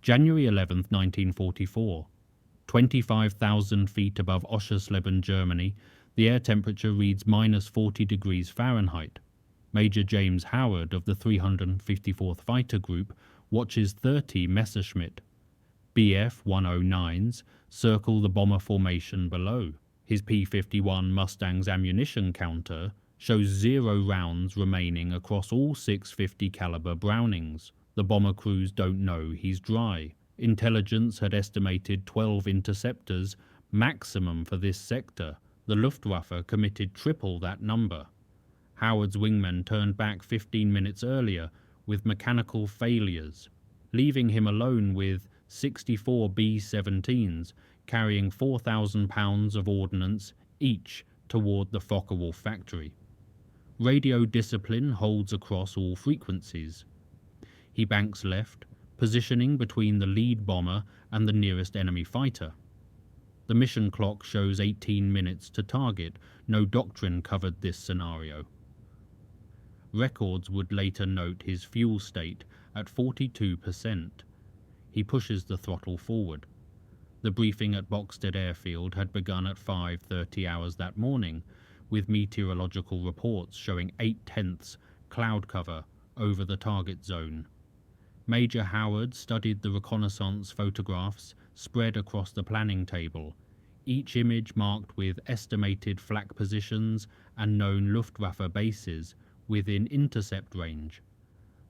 January 11, 1944. 25,000 feet above Oschersleben, Germany, the air temperature reads -40 degrees Fahrenheit. Major James Howard of the 354th Fighter Group watches 30 Messerschmitt Bf-109s circle the bomber formation below. His P-51 Mustang's ammunition counter shows 0 rounds remaining across all 650 caliber Brownings. The bomber crews don't know he's dry. Intelligence had estimated 12 interceptors maximum for this sector. The Luftwaffe committed triple that number. Howard's wingmen turned back 15 minutes earlier with mechanical failures, leaving him alone with 64 B-17s carrying 4,000 pounds of ordnance each toward the Focke-Wulf factory. Radio discipline holds across all frequencies. He banks left, positioning between the lead bomber and the nearest enemy fighter. The mission clock shows 18 minutes to target. No doctrine covered this scenario. Records would later note his fuel state at 42%. He pushes the throttle forward. The briefing at Boxted Airfield had begun at 5:30 hours that morning, with meteorological reports showing 0.8 cloud cover over the target zone. Major Howard studied the reconnaissance photographs spread across the planning table, each image marked with estimated flak positions and known Luftwaffe bases within intercept range.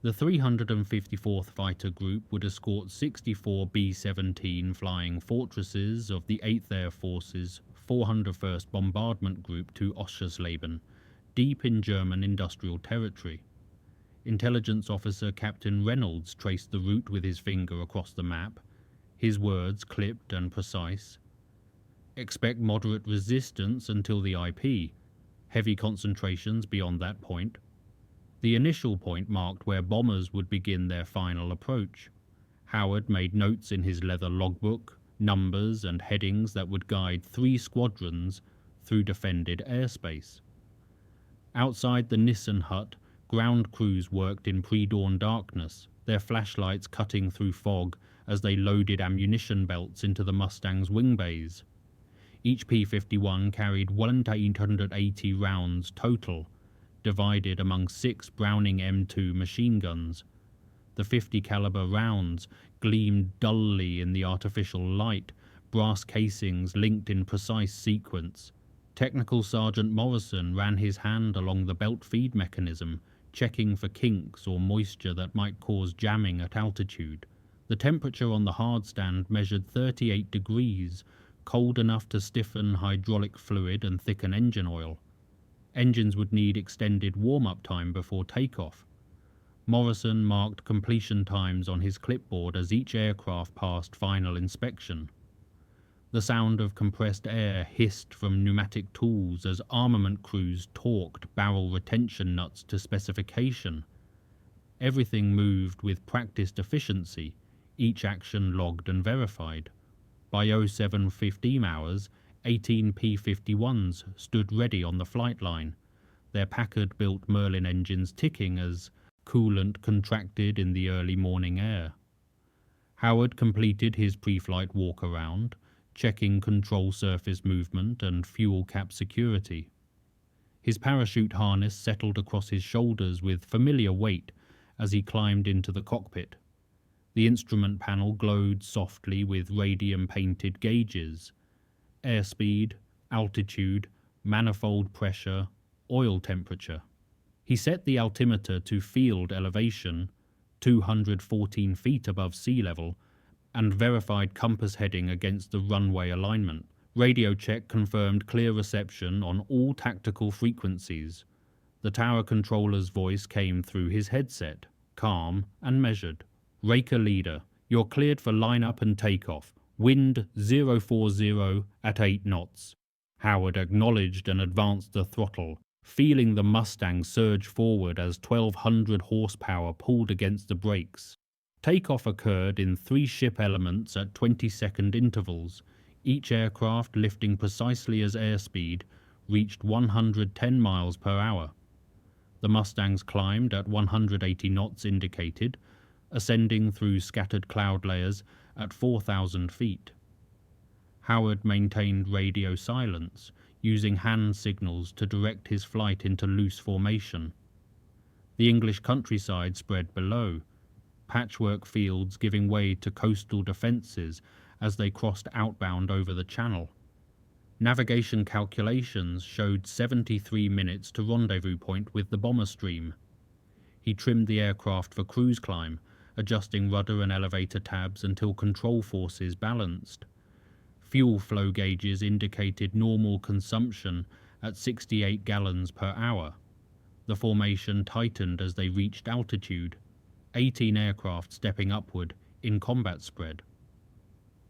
The 354th Fighter Group would escort 64 B-17 flying fortresses of the 8th Air Force's 401st Bombardment Group to Oschersleben, deep in German industrial territory. Intelligence officer Captain Reynolds traced the route with his finger across the map, his words clipped and precise. Expect moderate resistance until the IP, heavy concentrations beyond that point. The initial point marked where bombers would begin their final approach. Howard made notes in his leather logbook, numbers and headings that would guide 3 squadrons through defended airspace. Outside the Nissen hut, ground crews worked in pre-dawn darkness, their flashlights cutting through fog as they loaded ammunition belts into the Mustang's wing bays. Each P-51 carried 180 rounds total, divided among 6 Browning M2 machine guns. The 50 caliber rounds gleamed dully in the artificial light, brass casings linked in precise sequence. Technical Sergeant Morrison ran his hand along the belt feed mechanism, checking for kinks or moisture that might cause jamming at altitude. The temperature on the hardstand measured 38 degrees, cold enough to stiffen hydraulic fluid and thicken engine oil. Engines would need extended warm-up time before takeoff. Morrison marked completion times on his clipboard as each aircraft passed final inspection. The sound of compressed air hissed from pneumatic tools as armament crews torqued barrel retention nuts to specification. Everything moved with practiced efficiency, each action logged and verified. By 07:15 hours, 18 P-51s stood ready on the flight line, their Packard-built Merlin engines ticking as coolant contracted in the early morning air. Howard completed his pre-flight walk-around, checking control surface movement and fuel cap security. His parachute harness settled across his shoulders with familiar weight as he climbed into the cockpit. The instrument panel glowed softly with radium-painted gauges: airspeed, altitude, manifold pressure, oil temperature. He set the altimeter to field elevation, 214 feet above sea level, and verified compass heading against the runway alignment. Radio check confirmed clear reception on all tactical frequencies. The tower controller's voice came through his headset, calm and measured. Raker leader, you're cleared for line-up and takeoff. Wind 040 at 8 knots. Howard acknowledged and advanced the throttle, feeling the Mustang surge forward as 1,200 horsepower pulled against the brakes. Takeoff occurred in 3 ship elements at 20-second intervals, each aircraft lifting precisely as airspeed reached 110 miles per hour. The Mustangs climbed at 180 knots indicated, ascending through scattered cloud layers at 4,000 feet. Howard maintained radio silence, using hand signals to direct his flight into loose formation. The English countryside spread below, patchwork fields giving way to coastal defences as they crossed outbound over the channel. Navigation calculations showed 73 minutes to rendezvous point with the bomber stream. He trimmed the aircraft for cruise climb, adjusting rudder and elevator tabs until control forces balanced. Fuel flow gauges indicated normal consumption at 68 gallons per hour. The formation tightened as they reached altitude, 18 aircraft stepping upward in combat spread.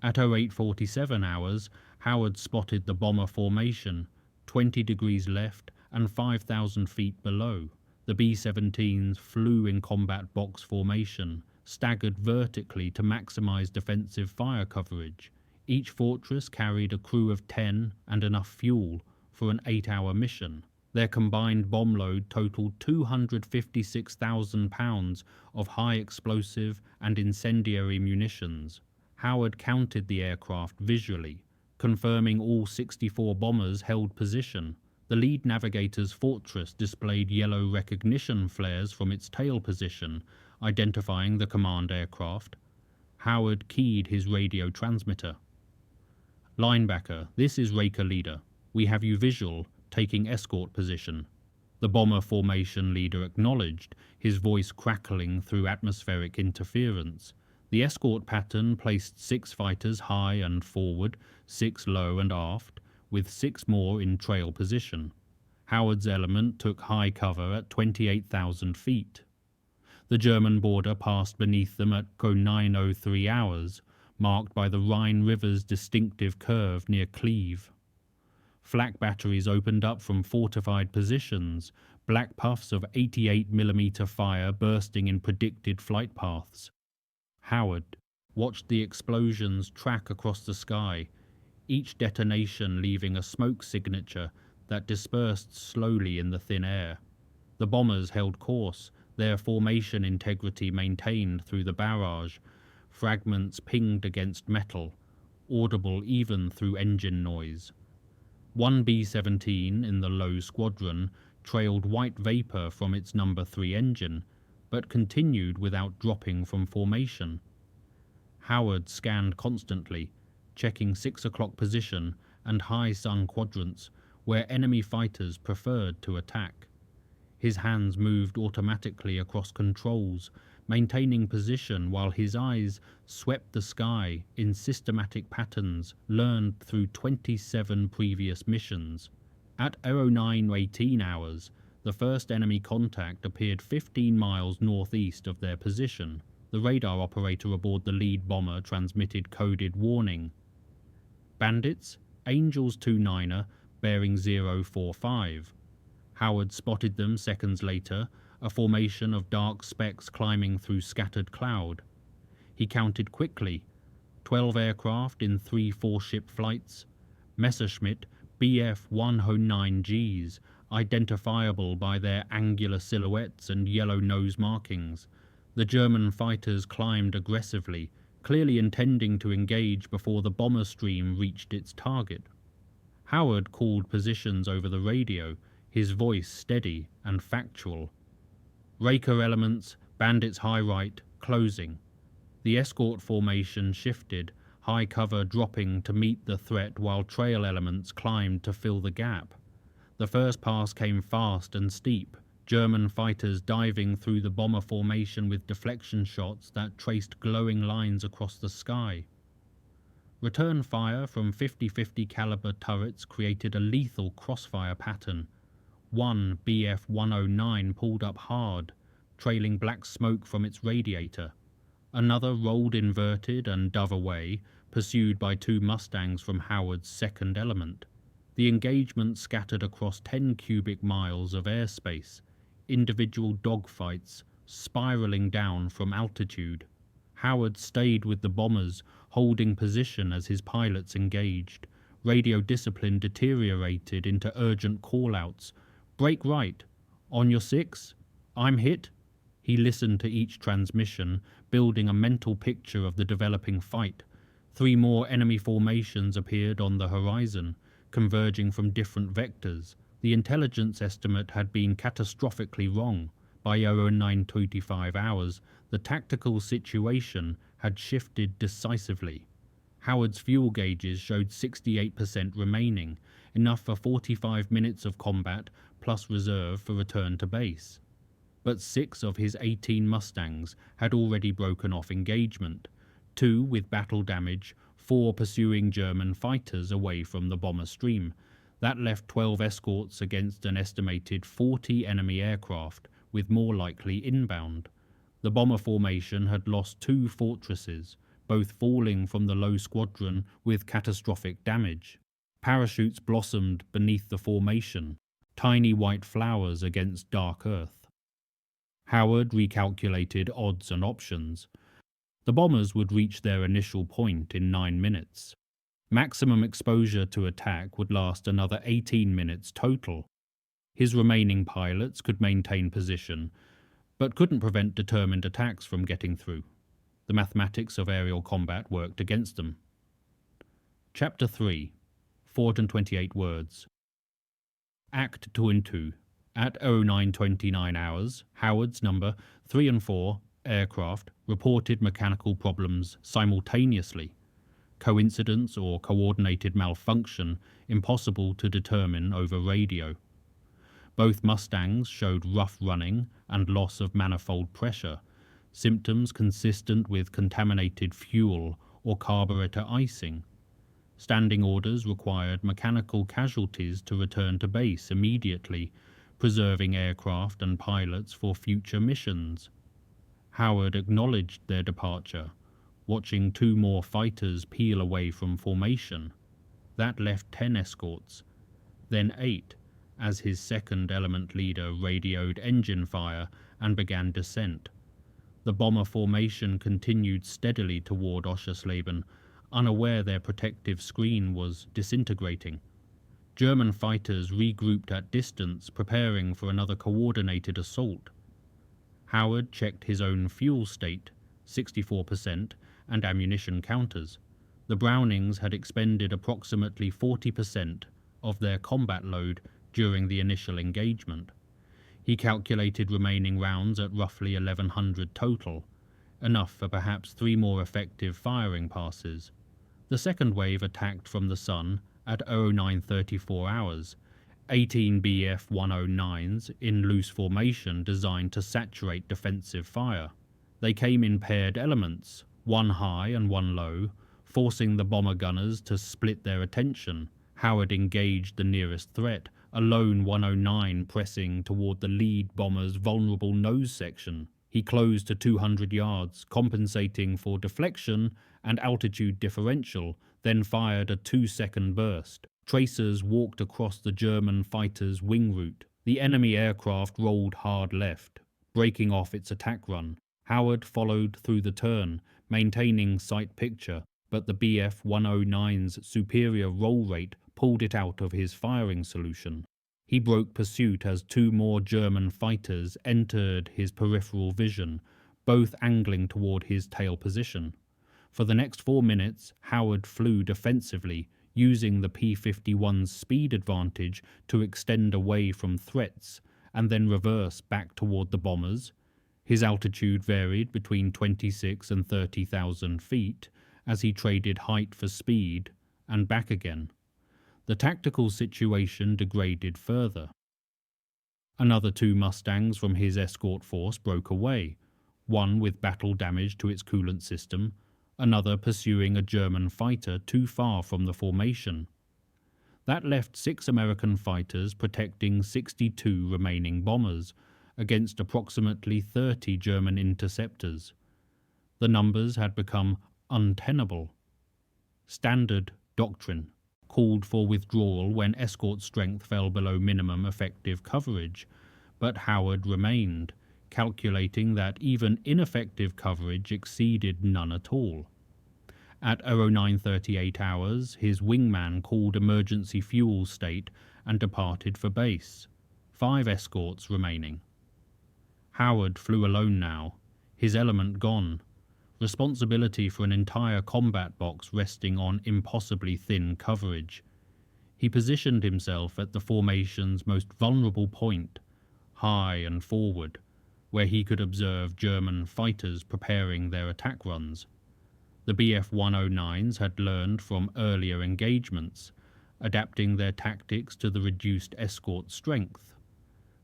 At 08:47 hours, Howard spotted the bomber formation, 20 degrees left and 5,000 feet below. The B-17s flew in combat box formation, staggered vertically to maximize defensive fire coverage. Each fortress carried a crew of 10 and enough fuel for an 8-hour mission. Their combined bomb load totaled 256,000 pounds of high explosive and incendiary munitions. Howard counted the aircraft visually, confirming all 64 bombers held position. The lead navigator's fortress displayed yellow recognition flares from its tail position, identifying the command aircraft. Howard keyed his radio transmitter. "Linebacker, this is Raker Leader. We have you visual, taking escort position." The bomber formation leader acknowledged, his voice crackling through atmospheric interference. The escort pattern placed 6 fighters high and forward, 6 low and aft, with 6 more in trail position. Howard's element took high cover at 28,000 feet. The German border passed beneath them at 09:03 hours, marked by the Rhine River's distinctive curve near Cleve. Flak batteries opened up from fortified positions, black puffs of 88mm fire bursting in predicted flight paths. Howard watched the explosions track across the sky, each detonation leaving a smoke signature that dispersed slowly in the thin air. The bombers held course, their formation integrity maintained through the barrage, fragments pinged against metal, audible even through engine noise. One B-17 in the low squadron trailed white vapor from its number 3 engine, but continued without dropping from formation. Howard scanned constantly, checking 6 o'clock position and high sun quadrants where enemy fighters preferred to attack. His hands moved automatically across controls, maintaining position while his eyes swept the sky in systematic patterns learned through 27 previous missions. At 09:18 hours, the first enemy contact appeared 15 miles northeast of their position. The radar operator aboard the lead bomber transmitted coded warning. "Bandits, Angels 29er, bearing 045. Howard spotted them seconds later, a formation of dark specks climbing through scattered cloud. He counted quickly, 12 aircraft in 3 4-ship flights, Messerschmitt Bf-109Gs, identifiable by their angular silhouettes and yellow nose markings. The German fighters climbed aggressively, clearly intending to engage before the bomber stream reached its target. Howard called positions over the radio, his voice steady and factual. "Raker elements, bandits high right, closing." The escort formation shifted, high cover dropping to meet the threat while trail elements climbed to fill the gap. The first pass came fast and steep, German fighters diving through the bomber formation with deflection shots that traced glowing lines across the sky. Return fire from 50-50 caliber turrets created a lethal crossfire pattern. One Bf-109 pulled up hard, trailing black smoke from its radiator. Another rolled inverted and dove away, pursued by 2 Mustangs from Howard's second element. The engagement scattered across 10 cubic miles of airspace, individual dogfights spiraling down from altitude. Howard stayed with the bombers, holding position as his pilots engaged. Radio discipline deteriorated into urgent call-outs. "Brake right. On your 6. I'm hit." He listened to each transmission, building a mental picture of the developing fight. 3 more enemy formations appeared on the horizon, converging from different vectors. The intelligence estimate had been catastrophically wrong. By 09:25 hours, the tactical situation had shifted decisively. Howard's fuel gauges showed 68% remaining, enough for 45 minutes of combat plus reserve for return to base. But 6 of his 18 Mustangs had already broken off engagement, 2 with battle damage, 4 pursuing German fighters away from the bomber stream. That left 12 escorts against an estimated 40 enemy aircraft, with more likely inbound. The bomber formation had lost 2 fortresses, both falling from the low squadron with catastrophic damage. Parachutes blossomed beneath the formation, tiny white flowers against dark earth. Howard recalculated odds and options. The bombers would reach their initial point in 9 minutes. Maximum exposure to attack would last another 18 minutes total. His remaining pilots could maintain position, but couldn't prevent determined attacks from getting through. The mathematics of aerial combat worked against them. Chapter 3. 428 words. Act 2 and 2. At 09:29 hours, Howard's number 3 and 4 aircraft reported mechanical problems simultaneously. Coincidence or coordinated malfunction impossible to determine over radio. Both Mustangs showed rough running and loss of manifold pressure, symptoms consistent with contaminated fuel or carburetor icing. Standing orders required mechanical casualties to return to base immediately, preserving aircraft and pilots for future missions. Howard acknowledged their departure, watching 2 more fighters peel away from formation. That left 10 escorts, then 8, as his second element leader radioed engine fire and began descent. The bomber formation continued steadily toward Oschersleben, unaware their protective screen was disintegrating. German fighters regrouped at distance, preparing for another coordinated assault. Howard checked his own fuel state, 64%, and ammunition counters. The Brownings had expended approximately 40% of their combat load during the initial engagement. He calculated remaining rounds at roughly 1,100 total, enough for perhaps 3 more effective firing passes. The second wave attacked from the sun at 09:34 hours, 18 Bf-109s in loose formation designed to saturate defensive fire. They came in paired elements, 1 high and 1 low, forcing the bomber gunners to split their attention. Howard engaged the nearest threat, a lone 109 pressing toward the lead bomber's vulnerable nose section. He closed to 200 yards, compensating for deflection and altitude differential, then fired a 2-second burst. Tracers walked across the German fighter's wing route. The enemy aircraft rolled hard left, breaking off its attack run. Howard followed through the turn, maintaining sight picture, but the Bf-109's superior roll rate pulled it out of his firing solution. He broke pursuit as 2 more German fighters entered his peripheral vision, both angling toward his tail position. For the next 4 minutes, Howard flew defensively, using the P-51's speed advantage to extend away from threats and then reverse back toward the bombers. His altitude varied between 26 and 30,000 feet as he traded height for speed and back again. The tactical situation degraded further. Another 2 Mustangs from his escort force broke away, one with battle damage to its coolant system, another pursuing a German fighter too far from the formation. That left 6 American fighters protecting 62 remaining bombers against approximately 30 German interceptors. The numbers had become untenable. Standard doctrine called for withdrawal when escort strength fell below minimum effective coverage, but Howard remained, calculating that even ineffective coverage exceeded none at all. At 09:38 hours, his wingman called emergency fuel state and departed for base. 5 escorts remaining. Howard flew alone now, his element gone, responsibility for an entire combat box resting on impossibly thin coverage. He positioned himself at the formation's most vulnerable point, high and forward, where he could observe German fighters preparing their attack runs. The Bf-109s had learned from earlier engagements, adapting their tactics to the reduced escort strength.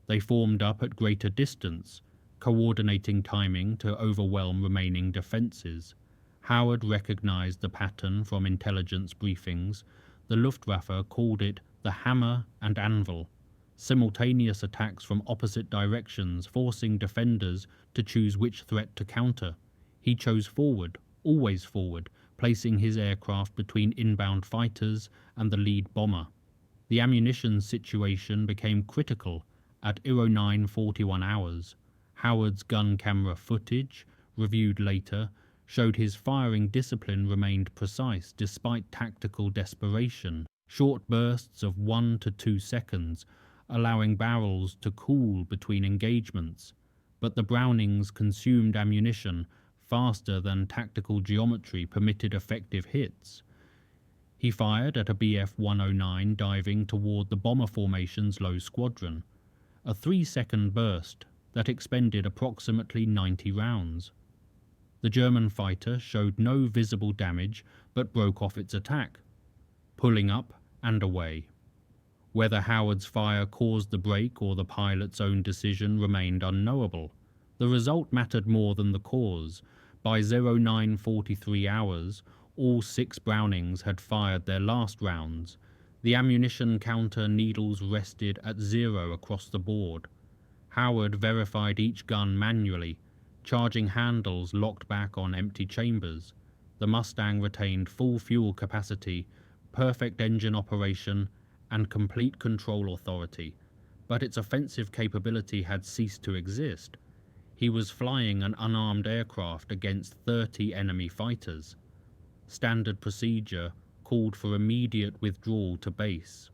They formed up at greater distance, coordinating timing to overwhelm remaining defences. Howard recognized the pattern from intelligence briefings. The Luftwaffe called it the hammer and anvil, simultaneous attacks from opposite directions forcing defenders to choose which threat to counter. He chose forward, always forward, placing his aircraft between inbound fighters and the lead bomber. The ammunition situation became critical at 09:41 hours. Howard's gun camera footage, reviewed later, showed his firing discipline remained precise despite tactical desperation, short bursts of 1 to 2 seconds, allowing barrels to cool between engagements. But the Brownings consumed ammunition faster than tactical geometry permitted effective hits. He fired at a Bf-109 diving toward the bomber formation's low squadron, a 3-second burst that expended approximately 90 rounds. The German fighter showed no visible damage but broke off its attack, pulling up and away. Whether Howard's fire caused the break or the pilot's own decision remained unknowable. The result mattered more than the cause. By 09:43 hours, all 6 Brownings had fired their last rounds. The ammunition counter needles rested at 0 across the board. Howard verified each gun manually, charging handles locked back on empty chambers. The Mustang retained full fuel capacity, perfect engine operation, and complete control authority, but its offensive capability had ceased to exist. He was flying an unarmed aircraft against 30 enemy fighters. Standard procedure called for immediate withdrawal to base.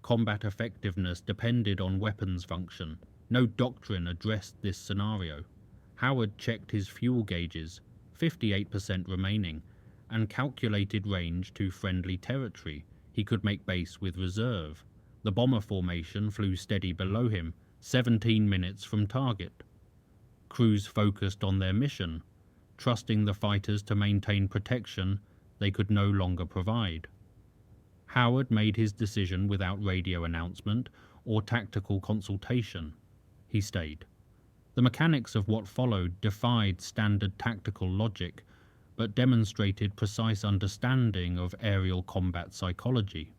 Combat effectiveness depended on weapons function. No doctrine addressed this scenario. Howard checked his fuel gauges, 58% remaining, and calculated range to friendly territory. He could make base with reserve. The bomber formation flew steady below him, 17 minutes from target. Crews focused on their mission, trusting the fighters to maintain protection they could no longer provide. Howard made his decision without radio announcement or tactical consultation. He stayed. The mechanics of what followed defied standard tactical logic, but demonstrated precise understanding of aerial combat psychology.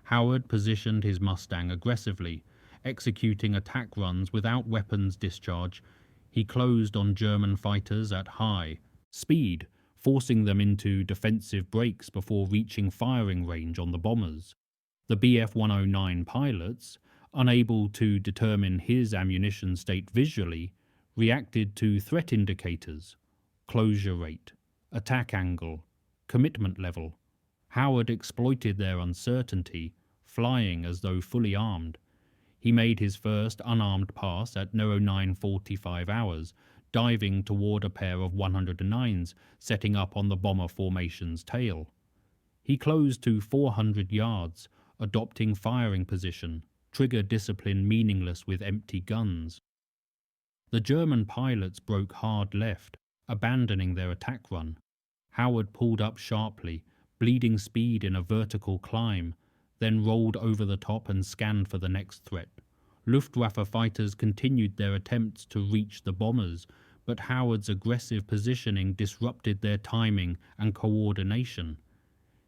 Howard positioned his Mustang aggressively, executing attack runs without weapons discharge. He closed on German fighters at high speed, forcing them into defensive breaks before reaching firing range on the bombers. The Bf-109 pilots, unable to determine his ammunition state visually, reacted to threat indicators, closure rate, attack angle, commitment level. Howard exploited their uncertainty, flying as though fully armed. He made his first unarmed pass at 09:45 hours, diving toward a pair of 109s setting up on the bomber formation's tail. He closed to 400 yards, adopting firing position, trigger discipline meaningless with empty guns. The German pilots broke hard left, abandoning their attack run. Howard pulled up sharply, bleeding speed in a vertical climb, then rolled over the top and scanned for the next threat. Luftwaffe fighters continued their attempts to reach the bombers, but Howard's aggressive positioning disrupted their timing and coordination.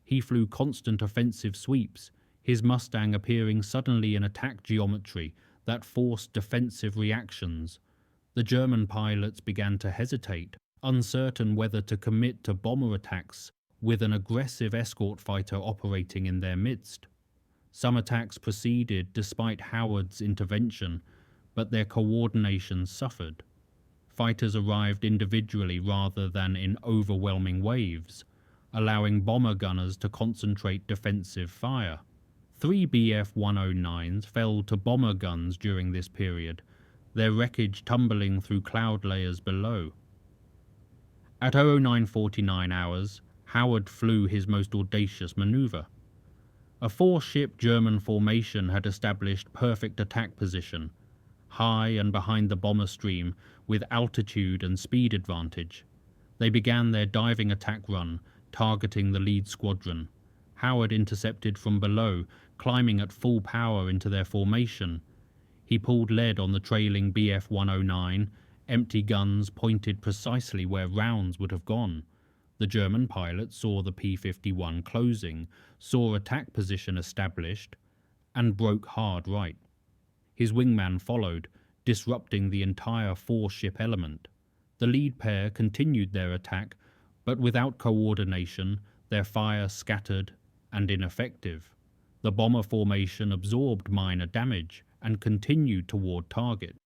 He flew constant offensive sweeps, his Mustang appearing suddenly in attack geometry that forced defensive reactions. The German pilots began to hesitate, uncertain whether to commit to bomber attacks with an aggressive escort fighter operating in their midst. Some attacks proceeded despite Howard's intervention, but their coordination suffered. Fighters arrived individually rather than in overwhelming waves, allowing bomber gunners to concentrate defensive fire. 3 Bf-109s fell to bomber guns during this period, their wreckage tumbling through cloud layers below. At 09:49 hours, Howard flew his most audacious maneuver. A four-ship German formation had established perfect attack position, high and behind the bomber stream, with altitude and speed advantage. They began their diving attack run, targeting the lead squadron. Howard intercepted from below, climbing at full power into their formation. He pulled lead on the trailing Bf-109, empty guns pointed precisely where rounds would have gone. The German pilot saw the P-51 closing, saw attack position established, and broke hard right. His wingman followed, disrupting the entire four-ship element. The lead pair continued their attack, but without coordination, their fire scattered and ineffective. The bomber formation absorbed minor damage and continued toward target.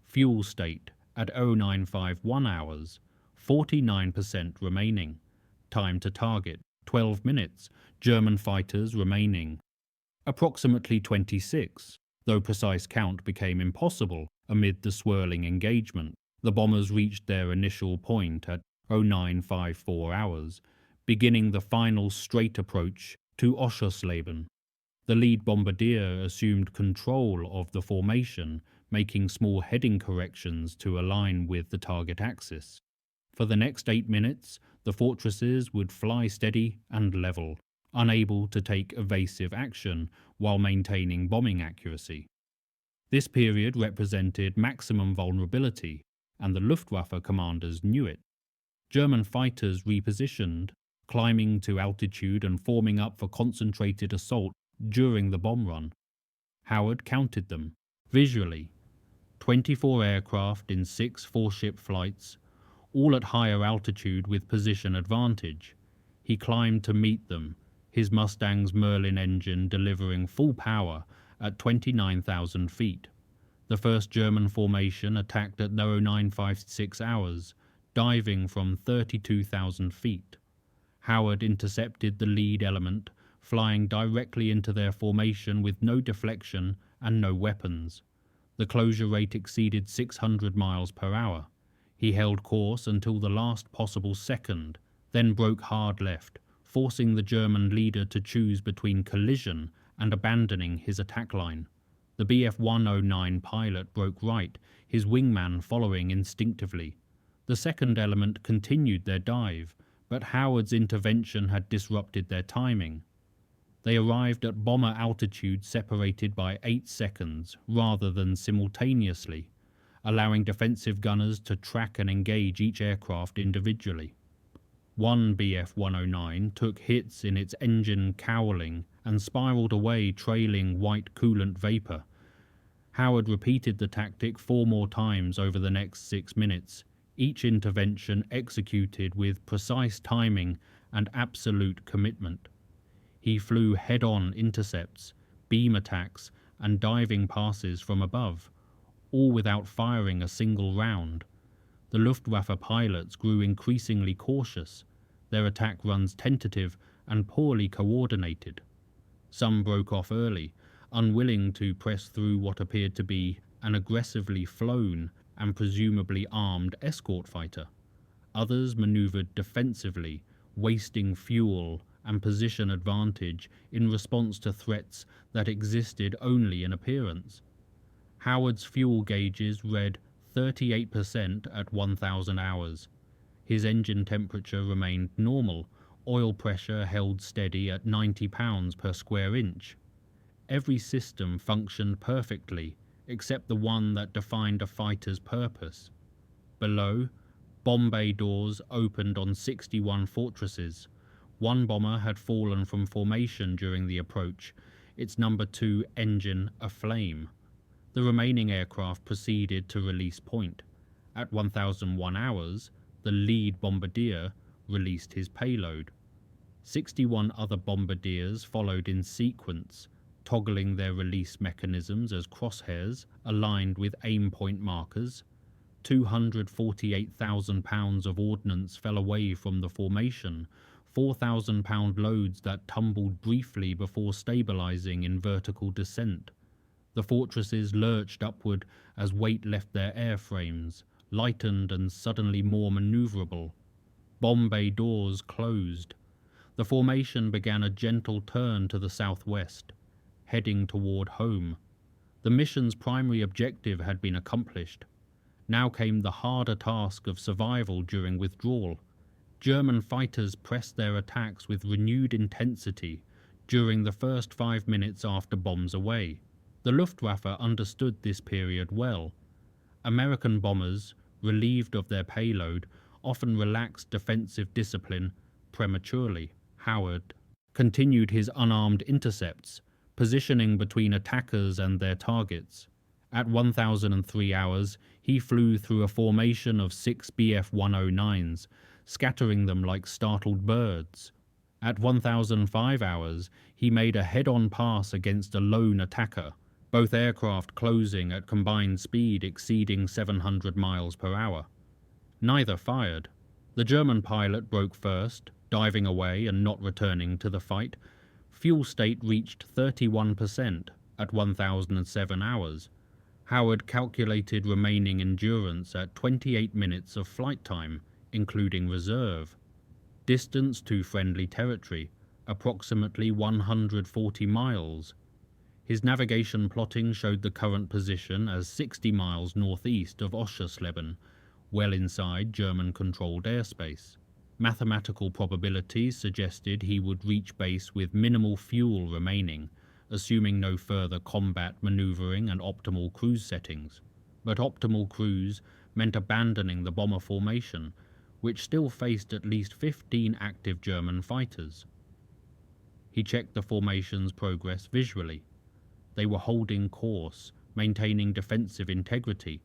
Fuel state at 0951 hours, 49% remaining. Time to target, 12 minutes, German fighters remaining. Approximately 26, though precise count became impossible amid the swirling engagement. The bombers reached their initial point at 0954 hours, beginning the final straight approach to Oschersleben. The lead bombardier assumed control of the formation, making small heading corrections to align with the target axis. For the next 8 minutes, the fortresses would fly steady and level, unable to take evasive action while maintaining bombing accuracy. This period represented maximum vulnerability, and the Luftwaffe commanders knew it. German fighters repositioned, climbing to altitude and forming up for concentrated assault during the bomb run. Howard counted them, visually. 24 aircraft in 6 four-ship flights, all at higher altitude with position advantage. He climbed to meet them, his Mustang's Merlin engine delivering full power at 29,000 feet. The first German formation attacked at 0956 hours, diving from 32,000 feet. Howard intercepted the lead element, flying directly into their formation with no deflection and no weapons. The closure rate exceeded 600 miles per hour. He held course until the last possible second, then broke hard left, forcing the German leader to choose between collision and abandoning his attack line. The Bf-109 pilot broke right, his wingman following instinctively. The second element continued their dive, but Howard's intervention had disrupted their timing. They arrived at bomber altitude separated by 8 seconds rather than simultaneously, allowing defensive gunners to track and engage each aircraft individually. One Bf-109 took hits in its engine cowling and spiraled away trailing white coolant vapor. Howard repeated the tactic 4 more times over the next 6 minutes, each intervention executed with precise timing and absolute commitment. He flew head-on intercepts, beam attacks, and diving passes from above, all without firing a single round. The Luftwaffe pilots grew increasingly cautious, their attack runs tentative and poorly coordinated. Some broke off early, unwilling to press through what appeared to be an aggressively flown and presumably armed escort fighter. Others maneuvered defensively, wasting fuel and position advantage in response to threats that existed only in appearance. Howard's fuel gauges read 38% at 1,000 hours. His engine temperature remained normal, oil pressure held steady at 90 pounds per square inch. Every system functioned perfectly, except the one that defined a fighter's purpose. Below, bomb bay doors opened on 61 fortresses. One bomber had fallen from formation during the approach, its number 2 engine aflame. The remaining aircraft proceeded to release point. At 1001 hours, the lead bombardier released his payload. 61 other bombardiers followed in sequence, toggling their release mechanisms as crosshairs aligned with aim point markers. 248,000 pounds of ordnance fell away from the formation, 4,000-pound loads that tumbled briefly before stabilizing in vertical descent. The fortresses lurched upward as weight left their airframes, lightened and suddenly more maneuverable. Bomb bay doors closed. The formation began a gentle turn to the southwest, heading toward home. The mission's primary objective had been accomplished. Now came the harder task of survival during withdrawal. German fighters pressed their attacks with renewed intensity during the first 5 minutes after bombs away. The Luftwaffe understood this period well. American bombers, relieved of their payload, often relaxed defensive discipline prematurely. Howard continued his unarmed intercepts, positioning between attackers and their targets. At 1003 hours, he flew through a formation of 6 Bf-109s, scattering them like startled birds. At 1005 hours, he made a head-on pass against a lone attacker, both aircraft closing at combined speed exceeding 700 miles per hour. Neither fired. The German pilot broke first, diving away and not returning to the fight. Fuel state reached 31% at 1007 hours. Howard calculated remaining endurance at 28 minutes of flight time, including reserve. Distance to friendly territory, approximately 140 miles. His navigation plotting showed the current position as 60 miles northeast of Oschersleben, well inside German-controlled airspace. Mathematical probabilities suggested he would reach base with minimal fuel remaining, assuming no further combat maneuvering and optimal cruise settings. But optimal cruise meant abandoning the bomber formation, which still faced at least 15 active German fighters. He checked the formation's progress visually. They were holding course, maintaining defensive integrity,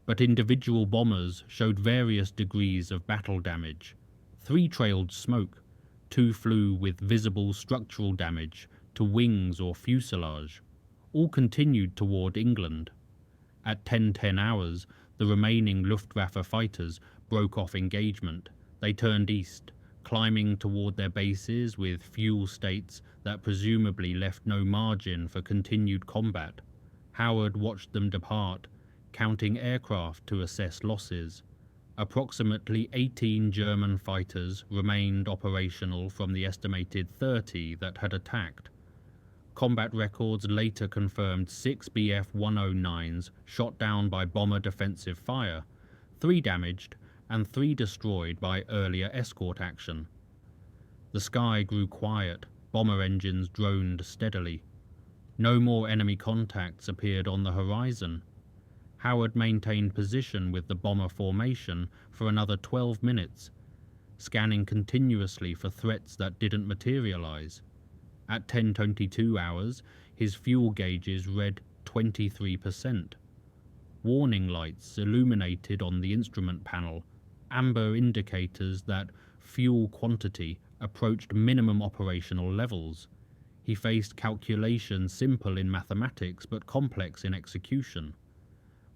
but individual bombers showed various degrees of battle damage. 3 trailed smoke, 2 flew with visible structural damage to wings or fuselage. All continued toward England. At 10:10 hours, the remaining Luftwaffe fighters broke off engagement. They turned east, climbing toward their bases with fuel states that presumably left no margin for continued combat. Howard watched them depart, counting aircraft to assess losses. Approximately 18 German fighters remained operational from the estimated 30 that had attacked. Combat records later confirmed 6 Bf-109s shot down by bomber defensive fire, 3 damaged and 3 destroyed by earlier escort action. The sky grew quiet, bomber engines droned steadily. No more enemy contacts appeared on the horizon. Howard maintained position with the bomber formation for another 12 minutes, scanning continuously for threats that didn't materialize. At 10:22 hours, his fuel gauges read 23%. Warning lights illuminated on the instrument panel, amber indicators that fuel quantity approached minimum operational levels. He faced calculations simple in mathematics but complex in execution.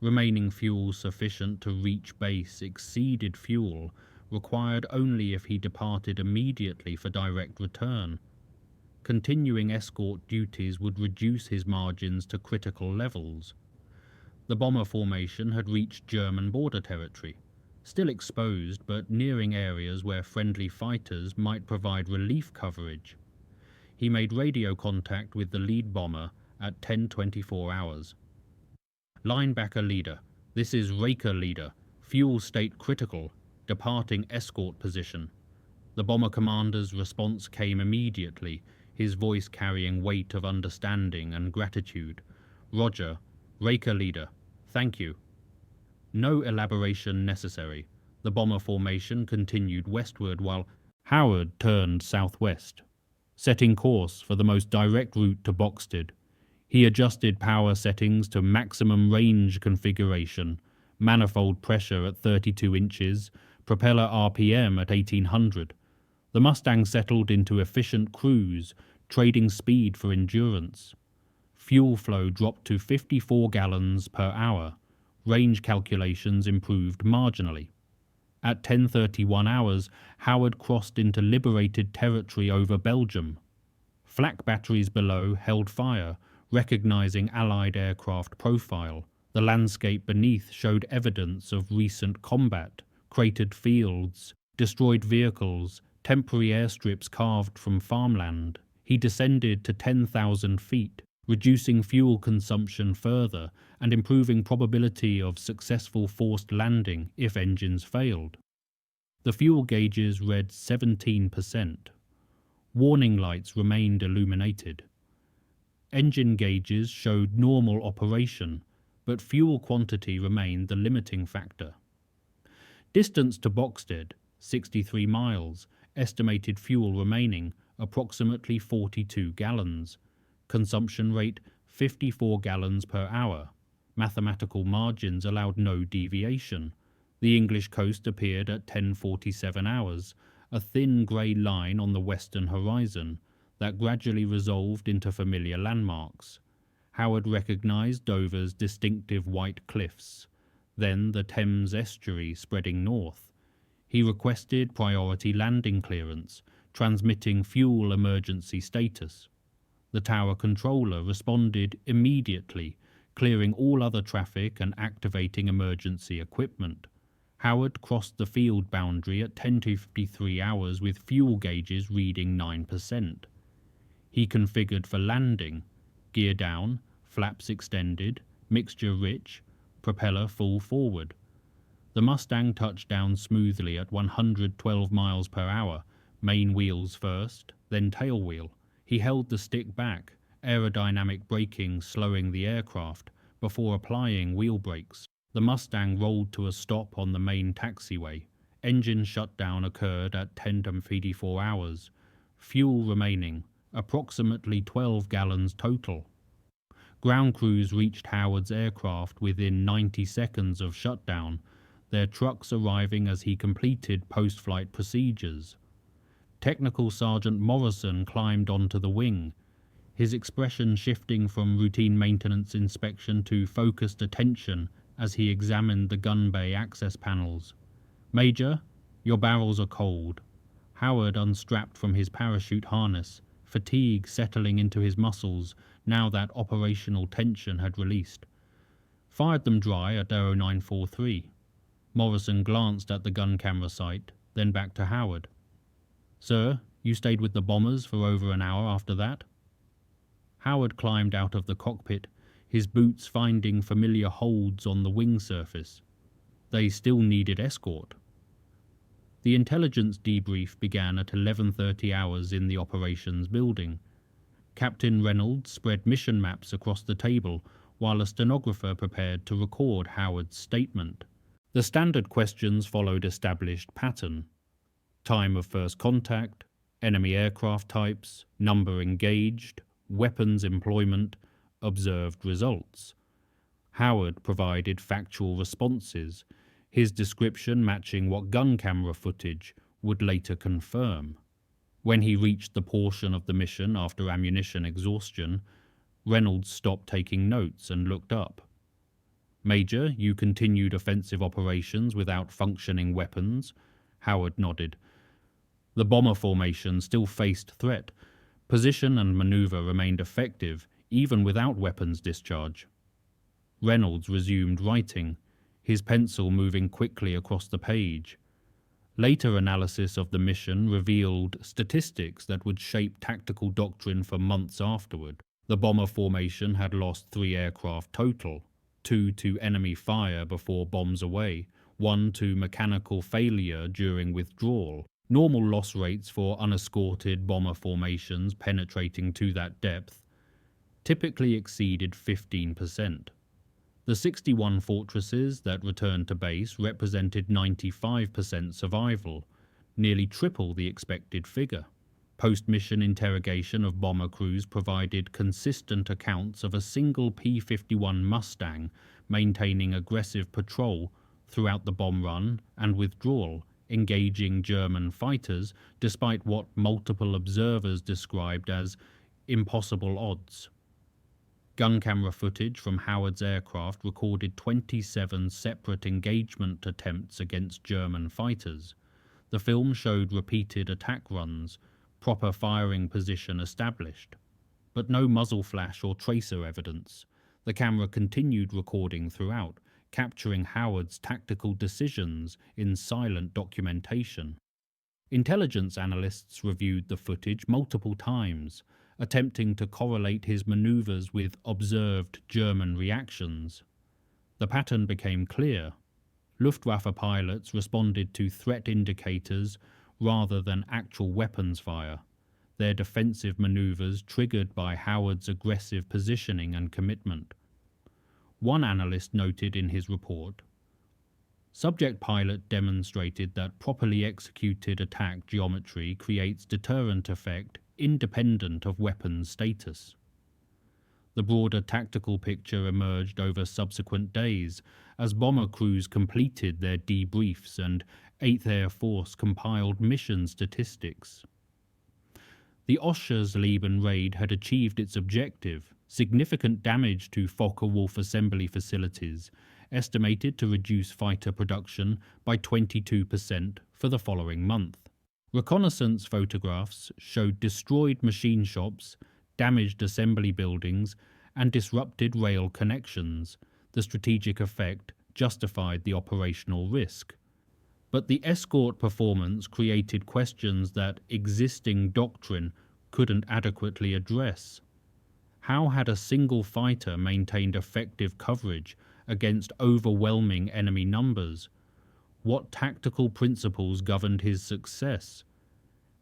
Remaining fuel sufficient to reach base exceeded fuel required only if he departed immediately for direct return. Continuing escort duties would reduce his margins to critical levels. The bomber formation had reached German border territory, still exposed but nearing areas where friendly fighters might provide relief coverage. He made radio contact with the lead bomber at 10:24 hours. Linebacker leader, this is Raker leader, fuel state critical, departing escort position. The bomber commander's response came immediately, his voice carrying weight of understanding and gratitude. Roger, Raker leader, thank you. No elaboration necessary. The bomber formation continued westward while Howard turned southwest, setting course for the most direct route to Boxted. He adjusted power settings to maximum range configuration, manifold pressure at 32 inches, propeller RPM at 1800. The Mustang settled into efficient cruise, trading speed for endurance. Fuel flow dropped to 54 gallons per hour. Range calculations improved marginally. At 10:31 hours, Howard crossed into liberated territory over Belgium. Flak batteries below held fire, recognizing Allied aircraft profile. The landscape beneath showed evidence of recent combat, cratered fields, destroyed vehicles, temporary airstrips carved from farmland. He descended to 10,000 feet, reducing fuel consumption further and improving probability of successful forced landing if engines failed. The fuel gauges read 17%. Warning lights remained illuminated. Engine gauges showed normal operation, but fuel quantity remained the limiting factor. Distance to Boxted, 63 miles, estimated fuel remaining approximately 42 gallons. Consumption rate 54 gallons per hour. Mathematical margins allowed no deviation. The English coast appeared at 10:47 hours, a thin grey line on the western horizon that gradually resolved into familiar landmarks. Howard recognised Dover's distinctive white cliffs, then the Thames estuary spreading north. He requested priority landing clearance, transmitting fuel emergency status. The tower controller responded immediately, clearing all other traffic and activating emergency equipment. Howard crossed the field boundary at 10:53 hours with fuel gauges reading 9%. He configured for landing, gear down, flaps extended, mixture rich, propeller full forward. The Mustang touched down smoothly at 112 miles per hour, main wheels first, then tail wheel. He held the stick back, aerodynamic braking slowing the aircraft, before applying wheel brakes. The Mustang rolled to a stop on the main taxiway. Engine shutdown occurred at 10:54 hours. Fuel remaining, approximately 12 gallons total. Ground crews reached Howard's aircraft within 90 seconds of shutdown, their trucks arriving as he completed post-flight procedures. Technical Sergeant Morrison climbed onto the wing, his expression shifting from routine maintenance inspection to focused attention as he examined the gun bay access panels. "Major, your barrels are cold." Howard unstrapped from his parachute harness, fatigue settling into his muscles now that operational tension had released. "Fired them dry at 0943. Morrison glanced at the gun camera sight, then back to Howard. "Sir, you stayed with the bombers for over an hour after that?" Howard climbed out of the cockpit, his boots finding familiar holds on the wing surface. They still needed escort. The intelligence debrief began at 11:30 hours in the operations building. Captain Reynolds spread mission maps across the table while a stenographer prepared to record Howard's statement. The standard questions followed established pattern: time of first contact, enemy aircraft types, number engaged, weapons employment, observed results. Howard provided factual responses, his description matching what gun camera footage would later confirm. When he reached the portion of the mission after ammunition exhaustion, Reynolds stopped taking notes and looked up. "Major, you continued offensive operations without functioning weapons?" Howard nodded. The bomber formation still faced threat. Position and maneuver remained effective, even without weapons discharge. Reynolds resumed writing, his pencil moving quickly across the page. Later analysis of the mission revealed statistics that would shape tactical doctrine for months afterward. The bomber formation had lost 3 aircraft total, 2 to enemy fire before bombs away, 1 to mechanical failure during withdrawal. Normal loss rates for unescorted bomber formations penetrating to that depth typically exceeded 15%. The 61 fortresses that returned to base represented 95% survival, nearly triple the expected figure. Post-mission interrogation of bomber crews provided consistent accounts of a single P-51 Mustang maintaining aggressive patrol throughout the bomb run and withdrawal, engaging German fighters despite what multiple observers described as impossible odds. Gun camera footage from Howard's aircraft recorded 27 separate engagement attempts against German fighters. The film showed repeated attack runs, proper firing position established, but no muzzle flash or tracer evidence. The camera continued recording throughout, capturing Howard's tactical decisions in silent documentation. Intelligence analysts reviewed the footage multiple times, attempting to correlate his maneuvers with observed German reactions. The pattern became clear. Luftwaffe pilots responded to threat indicators rather than actual weapons fire, their defensive maneuvers triggered by Howard's aggressive positioning and commitment. One analyst noted in his report, "Subject pilot demonstrated that properly executed attack geometry creates deterrent effect independent of weapons status." The broader tactical picture emerged over subsequent days as bomber crews completed their debriefs and 8th Air Force compiled mission statistics. The Oschersleben raid had achieved its objective, significant damage to Focke-Wulf assembly facilities, estimated to reduce fighter production by 22% for the following month. Reconnaissance photographs showed destroyed machine shops, damaged assembly buildings, and disrupted rail connections. The strategic effect justified the operational risk. But the escort performance created questions that existing doctrine couldn't adequately address. How had a single fighter maintained effective coverage against overwhelming enemy numbers? What tactical principles governed his success?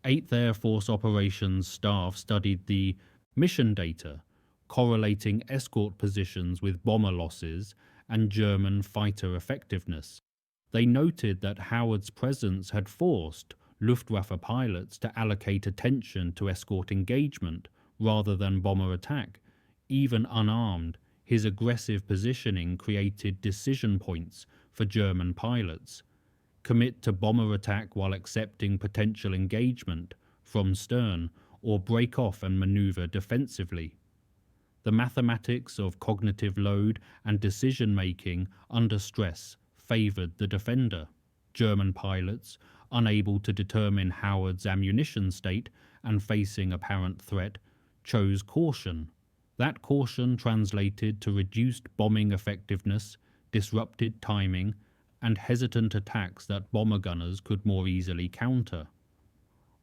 8th Air Force operations staff studied the mission data, correlating escort positions with bomber losses and German fighter effectiveness. They noted that Howard's presence had forced Luftwaffe pilots to allocate attention to escort engagement rather than bomber attack. Even unarmed, his aggressive positioning created decision points for German pilots. Commit to bomber attack while accepting potential engagement from stern, or break off and maneuver defensively. The mathematics of cognitive load and decision-making under stress favored the defender. German pilots, unable to determine Howard's ammunition state and facing apparent threat, chose caution. That caution translated to reduced bombing effectiveness, disrupted timing, and hesitant attacks that bomber gunners could more easily counter.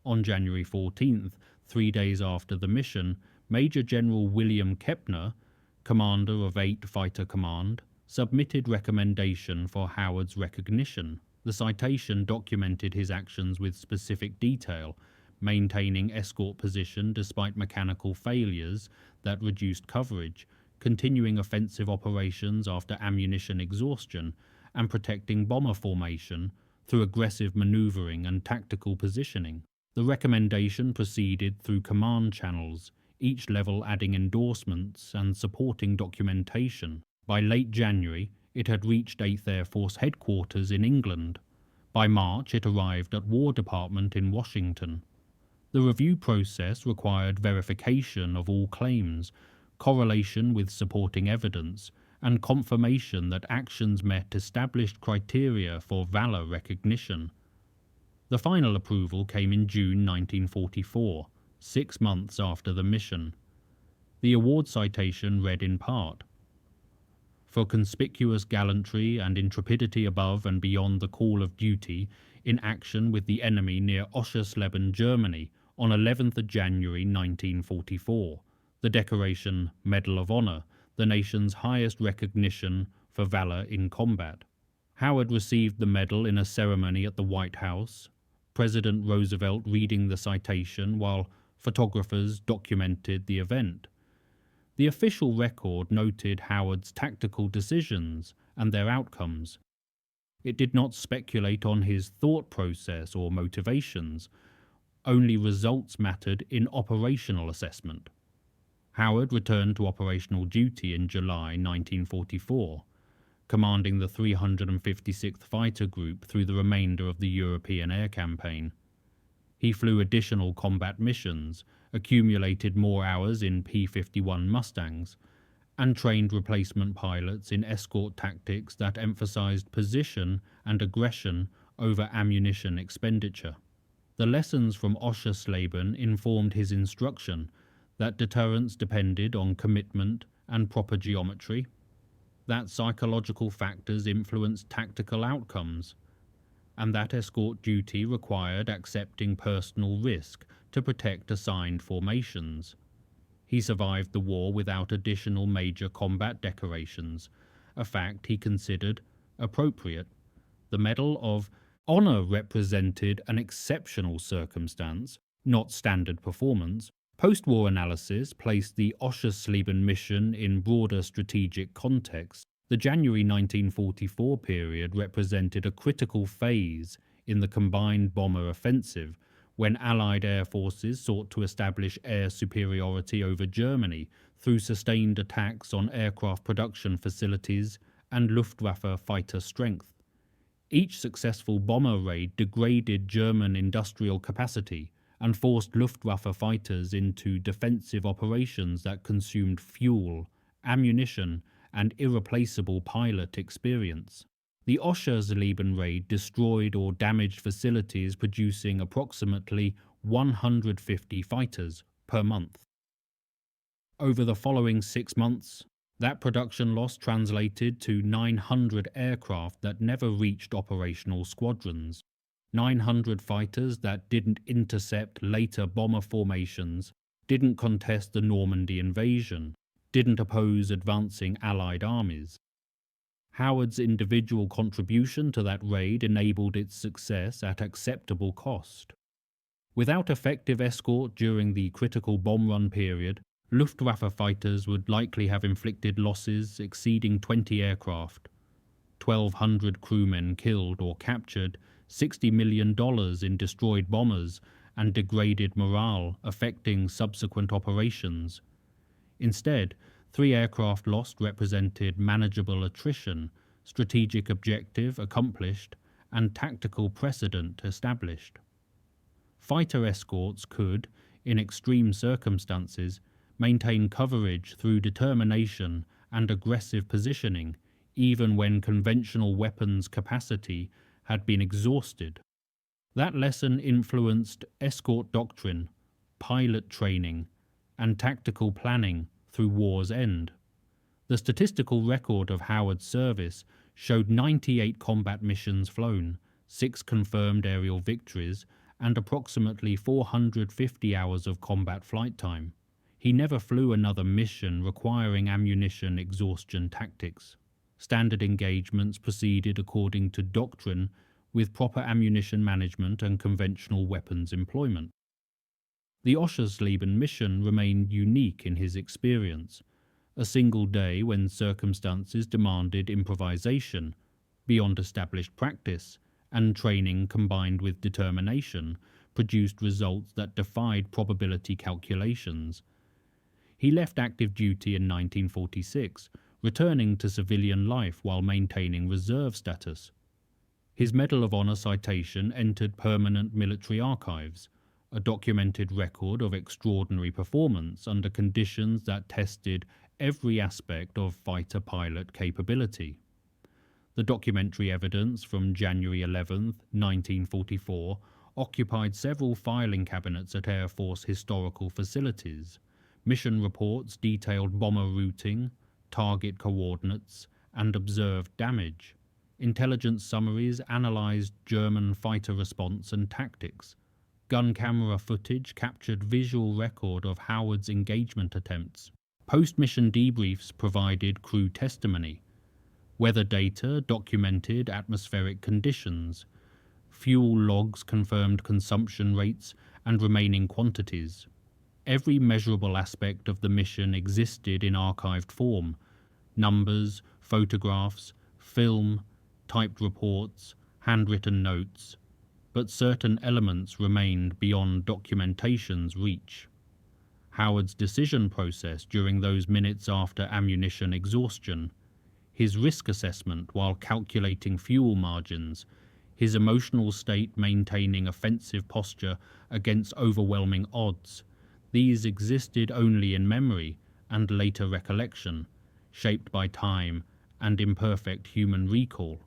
On January 14th, 3 days after the mission, Major General William Kepner, commander of 8 Fighter Command, submitted recommendation for Howard's recognition. The citation documented his actions with specific detail, maintaining escort position despite mechanical failures that reduced coverage, continuing offensive operations after ammunition exhaustion, and protecting bomber formation through aggressive maneuvering and tactical positioning. The recommendation proceeded through command channels, each level adding endorsements and supporting documentation. By late January, it had reached 8th Air Force headquarters in England. By March, it arrived at War Department in Washington. The review process required verification of all claims, correlation with supporting evidence, and confirmation that actions met established criteria for valor recognition. The final approval came in June 1944, 6 months after the mission. The award citation read in part, "For conspicuous gallantry and intrepidity above and beyond the call of duty in action with the enemy near Oschersleben, Germany, on 11th January 1944, the decoration Medal of Honor, the nation's highest recognition for valor in combat." Howard received the medal in a ceremony at the White House, President Roosevelt reading the citation while photographers documented the event. The official record noted Howard's tactical decisions and their outcomes. It did not speculate on his thought process or motivations. Only results mattered in operational assessment. Howard returned to operational duty in July 1944, commanding the 356th Fighter Group through the remainder of the European air campaign. He flew additional combat missions, accumulated more hours in P-51 Mustangs, and trained replacement pilots in escort tactics that emphasized position and aggression over ammunition expenditure. The lessons from Oschersleben informed his instruction that deterrence depended on commitment and proper geometry, that psychological factors influenced tactical outcomes, and that escort duty required accepting personal risk to protect assigned formations. He survived the war without additional major combat decorations, a fact he considered appropriate. The Medal of Honor represented an exceptional circumstance, not standard performance. Post-war analysis placed the Oschersleben mission in broader strategic context. The January 1944 period represented a critical phase in the combined bomber offensive, when Allied air forces sought to establish air superiority over Germany through sustained attacks on aircraft production facilities and Luftwaffe fighter strength. Each successful bomber raid degraded German industrial capacity and forced Luftwaffe fighters into defensive operations that consumed fuel, ammunition, and irreplaceable pilot experience. The Oschersleben raid destroyed or damaged facilities producing approximately 150 fighters per month. Over the following 6 months, that production loss translated to 900 aircraft that never reached operational squadrons, 900 fighters that didn't intercept later bomber formations, didn't contest the Normandy invasion, didn't oppose advancing Allied armies. Howard's individual contribution to that raid enabled its success at acceptable cost. Without effective escort during the critical bomb run period, Luftwaffe fighters would likely have inflicted losses exceeding 20 aircraft, 1,200 crewmen killed or captured, $60 million in destroyed bombers, and degraded morale affecting subsequent operations. Instead, 3 aircraft lost represented manageable attrition, strategic objective accomplished, and tactical precedent established. Fighter escorts could, in extreme circumstances, maintain coverage through determination and aggressive positioning, even when conventional weapons capacity had been exhausted. That lesson influenced escort doctrine, pilot training, and tactical planning through war's end. The statistical record of Howard's service showed 98 combat missions flown, 6 confirmed aerial victories, and approximately 450 hours of combat flight time. He never flew another mission requiring ammunition exhaustion tactics. Standard engagements proceeded according to doctrine, with proper ammunition management and conventional weapons employment. The Oschersleben mission remained unique in his experience, a single day when circumstances demanded improvisation, beyond established practice, and training combined with determination produced results that defied probability calculations. He left active duty in 1946, returning to civilian life while maintaining reserve status. His Medal of Honor citation entered permanent military archives, a documented record of extraordinary performance under conditions that tested every aspect of fighter pilot capability. The documentary evidence from January 11, 1944, occupied several filing cabinets at Air Force historical facilities. Mission reports detailed bomber routing, target coordinates, and observed damage. Intelligence summaries analyzed German fighter response and tactics. Gun camera footage captured visual record of Howard's engagement attempts. Post-mission debriefs provided crew testimony. Weather data documented atmospheric conditions. Fuel logs confirmed consumption rates and remaining quantities. Every measurable aspect of the mission existed in archived form: numbers, photographs, film, typed reports, handwritten notes. But certain elements remained beyond documentation's reach. Howard's decision process during those minutes after ammunition exhaustion, his risk assessment while calculating fuel margins, his emotional state maintaining offensive posture against overwhelming odds, these existed only in memory and later recollection, shaped by time and imperfect human recall.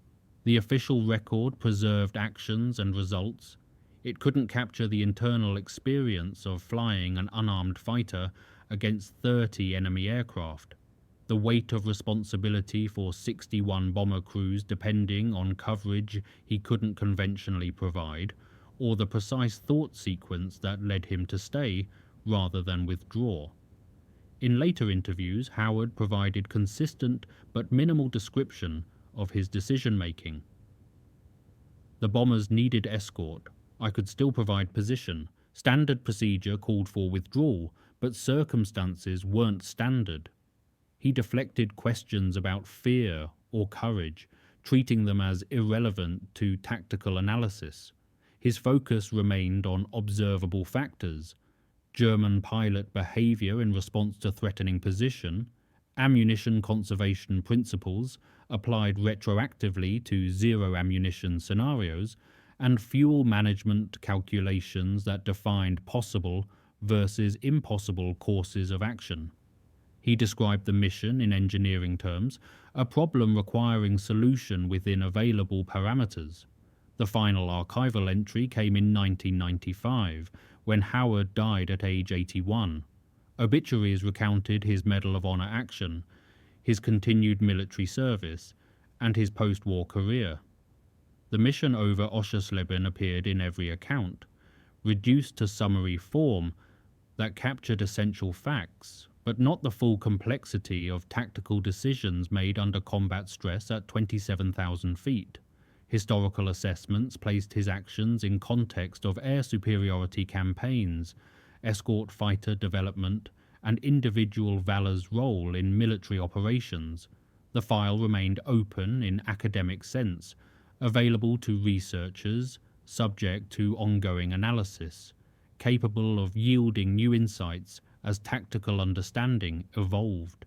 The official record preserved actions and results. It couldn't capture the internal experience of flying an unarmed fighter against 30 enemy aircraft. the weight of responsibility for 61 bomber crews depending on coverage he couldn't conventionally provide, or the precise thought sequence that led him to stay rather than withdraw. In later interviews, Howard provided consistent but minimal description of his decision-making. The bombers needed escort. I could still provide position. Standard procedure called for withdrawal, but circumstances weren't standard. He deflected questions about fear or courage, treating them as irrelevant to tactical analysis. His focus remained on observable factors: German pilot behavior in response to threatening position, ammunition conservation principles applied retroactively to zero ammunition scenarios, and fuel management calculations that defined possible versus impossible courses of action. He described the mission in engineering terms, a problem requiring solution within available parameters. The final archival entry came in 1995, when Howard died at age 81. Obituaries recounted his Medal of Honor action, his continued military service, and his post-war career. The mission over Oschersleben appeared in every account, reduced to summary form that captured essential facts, but not the full complexity of tactical decisions made under combat stress at 27,000 feet. Historical assessments placed his actions in context of air superiority campaigns, escort fighter development, and individual valor's role in military operations. The file remained open in academic sense, available to researchers, subject to ongoing analysis, capable of yielding new insights as tactical understanding evolved.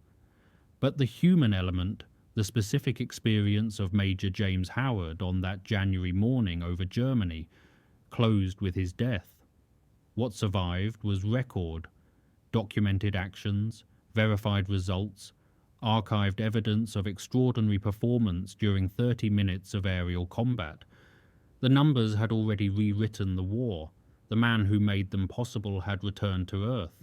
But the human element, the specific experience of Major James Howard on that January morning over Germany, closed with his death. What survived was record, documented actions, verified results, archived evidence of extraordinary performance during 30 minutes of aerial combat. The numbers had already rewritten the war. The man who made them possible had returned to Earth.